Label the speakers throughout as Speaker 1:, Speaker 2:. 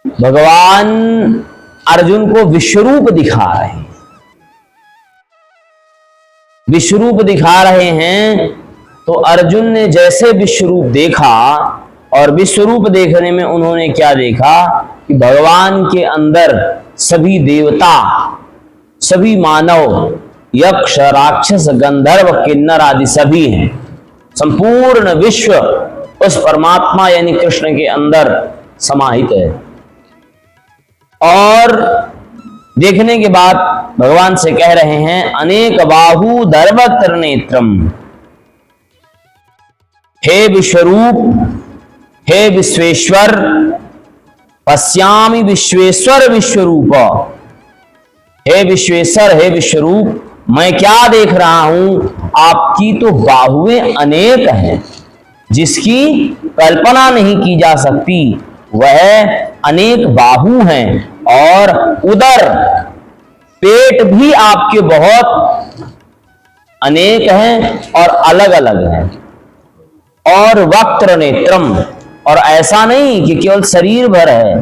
Speaker 1: भगवान अर्जुन को विश्वरूप दिखा रहे हैं। विश्वरूप दिखा रहे हैं तो अर्जुन ने जैसे विश्वरूप देखा, और विश्वरूप देखने में उन्होंने क्या देखा कि भगवान के अंदर सभी देवता, सभी मानव, यक्ष, राक्षस, गंधर्व, किन्नर आदि सभी हैं। संपूर्ण विश्व उस परमात्मा यानी कृष्ण के अंदर समाहित है। और देखने के बाद भगवान से कह रहे हैं, अनेक बाहु दर्वत्र नेत्रम, हे विश्वरूप, हे विश्वेश्वर, पश्यामि विश्वेश्वर विश्वरूप। हे विश्वेश्वर, हे विश्वरूप, मैं क्या देख रहा हूं, आपकी तो बाहुएं अनेक हैं, जिसकी कल्पना नहीं की जा सकती। वह अनेक बाहु हैं और उदर, पेट भी आपके बहुत अनेक हैं और अलग अलग हैं। और वक्त्र नेत्रम, और ऐसा नहीं कि केवल शरीर भर है,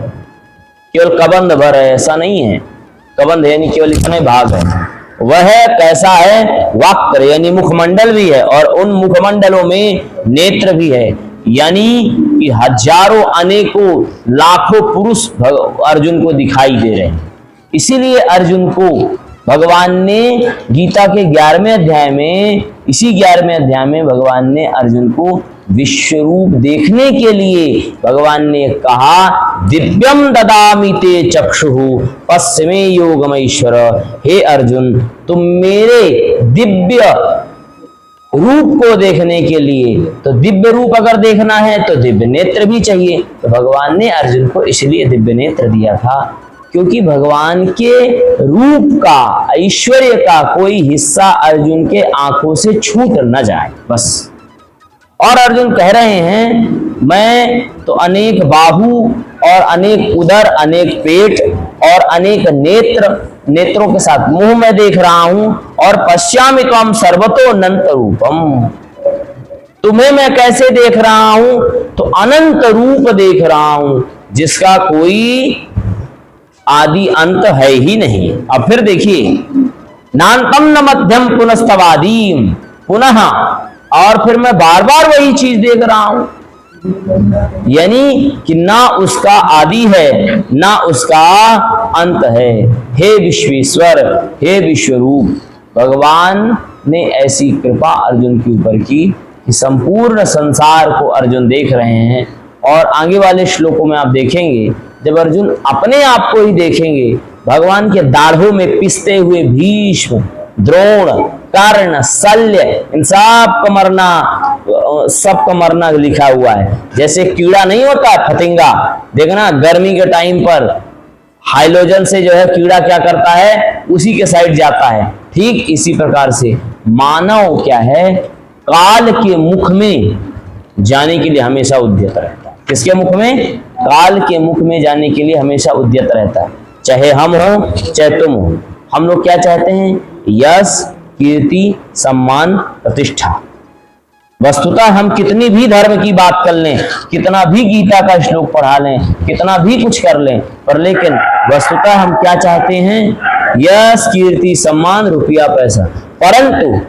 Speaker 1: केवल कबंध भर है, ऐसा नहीं है। कबंध यानी केवल इतने भाग है। वह कैसा है, वक्त्र यानी मुखमंडल भी है, और उन मुखमंडलों में नेत्र भी है, यानी कि हजारों, अनेकों, लाखों पुरुष अर्जुन को दिखाई दे रहे हैं। इसीलिए अर्जुन को भगवान ने गीता के 11वें अध्याय में, इसी 11वें अध्याय में भगवान ने अर्जुन को विश्वरूप देखने के लिए भगवान ने कहा, दिव्यम ददामि ते चक्षुः पश्चिमे योगमैश्वर। हे अर्जुन, तुम मेरे दिव्य रूप को देखने के लिए, तो दिव्य रूप अगर देखना है तो दिव्य नेत्र भी चाहिए। तो भगवान ने अर्जुन को इसलिए दिव्य नेत्र दिया था, क्योंकि भगवान के रूप का, ऐश्वर्य का कोई हिस्सा अर्जुन के आंखों से छूट न जाए, बस। और अर्जुन कह रहे हैं, मैं तो अनेक बाहु और अनेक उदर, अनेक पेट और अनेक नेत्रों के साथ मुंह में देख रहा हूं। और पश्यामि त्वं सर्वतो अनंत रूपम, तुम्हें मैं कैसे देख रहा हूं, तो अनंत रूप देख रहा हूं, जिसका कोई आदि अंत है ही नहीं। अब फिर देखिए, नान्तम न मध्यम पुनस्तवादीम, पुनः, और फिर मैं बार बार वही चीज देख रहा हूं, यानी कि ना उसका आदि है ना उसका अंत है। हे विश्वेश्वर, हे विश्वरूप, भगवान ने ऐसी कृपा अर्जुन के ऊपर की कि संपूर्ण संसार को अर्जुन देख रहे हैं। और आगे वाले श्लोकों में आप देखेंगे, जब अर्जुन अपने आप को ही देखेंगे, भगवान के दाढ़ों में पिसते हुए भीष्म, द्रोण, कर्ण, शल्य, इन सबका मरना लिखा हुआ है। जैसे कीड़ा नहीं होता, फतिंगा, देखना गर्मी के टाइम पर हाइलोजन से जो है कीड़ा क्या करता है, उसी के साइड जाता है। ठीक इसी प्रकार से मानव क्या है, काल के मुख में जाने के लिए हमेशा उद्यत रहता है। किसके मुख में? काल के मुख में जाने के लिए हमेशा उद्यत रहता है। चाहे हम हो चाहे तुम हो, हम लोग क्या चाहते हैं? यश, कीर्ति, सम्मान, प्रतिष्ठा। वस्तुतः हम कितनी भी धर्म की बात कर लें, कितना भी गीता का श्लोक पढ़ा लें, कितना भी कुछ कर लें, पर लेकिन वस्तुतः हम क्या चाहते हैं? यश, कीर्ति, सम्मान, रुपया, पैसा। परंतु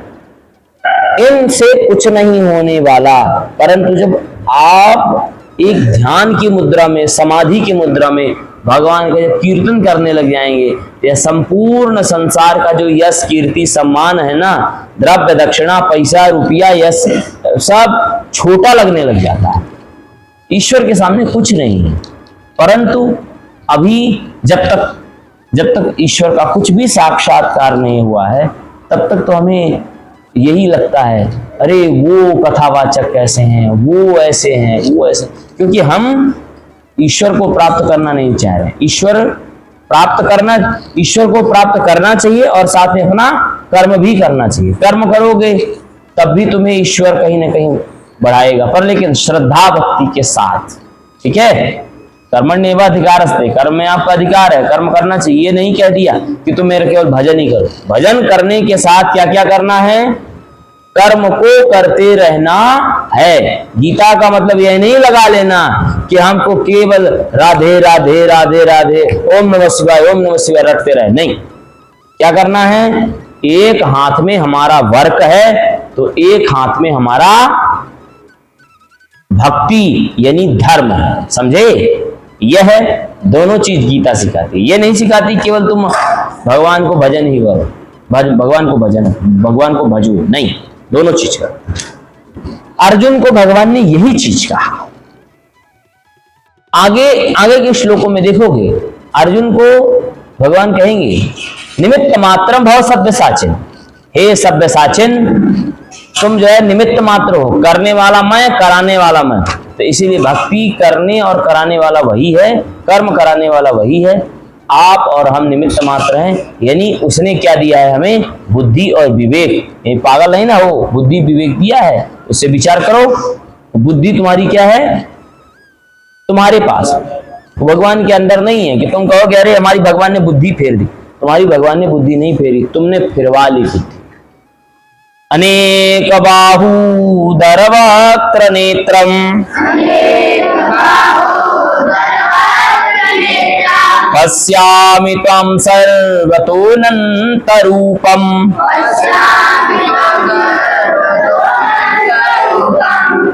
Speaker 1: इनसे कुछ नहीं होने वाला। परंतु जब आप एक ध्यान की मुद्रा में, समाधि की मुद्रा में भगवान का जब कीर्तन करने लग जाएंगे, यह संपूर्ण संसार का जो यश, कीर्ति, सम्मान है ना, द्रव्य, दक्षिणा, पैसा, रुपया, यश, सब छोटा लगने लग जाता है। ईश्वर के सामने कुछ नहीं है। परंतु अभी जब तक ईश्वर का कुछ भी साक्षात्कार नहीं हुआ है, तब तक तो हमें यही लगता है, अरे वो कथावाचक कैसे हैं, वो ऐसे हैं, वो ऐसे, क्योंकि हम ईश्वर को प्राप्त करना नहीं चाह रहे। ईश्वर को प्राप्त करना चाहिए और साथ में अपना कर्म भी करना चाहिए। कर्म करोगे तब भी तुम्हें ईश्वर कहीं ना कहीं बढ़ाएगा, पर लेकिन श्रद्धा भक्ति के साथ। ठीक है, कर्मण्येवाधिकारस्ते, कर्म में आपका अधिकार है, कर्म करना चाहिए। ये नहीं कह दिया कि तुम मेरे केवल भजन ही करो। भजन करने के साथ क्या क्या करना है? कर्म को करते रहना है। गीता का मतलब यह नहीं लगा लेना कि हमको केवल राधे राधे राधे राधे ओम नमः शिवाय रटते रहे, नहीं। क्या करना है, एक हाथ में हमारा वर्क है तो एक हाथ में हमारा भक्ति यानी धर्म है, समझे। यह है दोनों चीज गीता सिखाती है। यह नहीं सिखाती केवल तुम भगवान को भजन ही करो, भगवान को भजो, नहीं, दोनों चीज करो। अर्जुन को भगवान ने यही चीज कहा। आगे के श्लोकों में देखोगे अर्जुन को भगवान कहेंगे निमित्त मात्रम भव सब्यसाचिन, हे सब्यसाचिन तुम जो है निमित्त मात्र हो, करने वाला मैं, कराने वाला मैं। तो इसीलिए भक्ति करने और कराने वाला वही है, कर्म कराने वाला वही है, आप और हम निमित्त मात्र हैं। यानी उसने क्या दिया है हमें, बुद्धि और विवेक। ये पागल नहीं ना हो, बुद्धि विवेक दिया है, उससे विचार करो। बुद्धि तुम्हारी क्या है, तुम्हारे पास, भगवान के अंदर नहीं है कि तुम कहो कि अरे हमारी भगवान ने बुद्धि फेर दी। तुम्हारी भगवान ने बुद्धि नहीं फेरी, तुमने फिरवा ली बुद्धि। अनेक बाहूदर वक्त्र नेत्रम पश्यामि त्वं सर्वतोऽनन्तरूपम्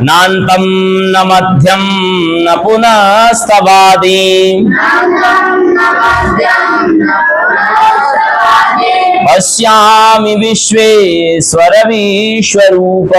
Speaker 1: नान्तं न मध्यं न पुनस्तवादि पश्यामि विश्वेश्वर विश्वरूप।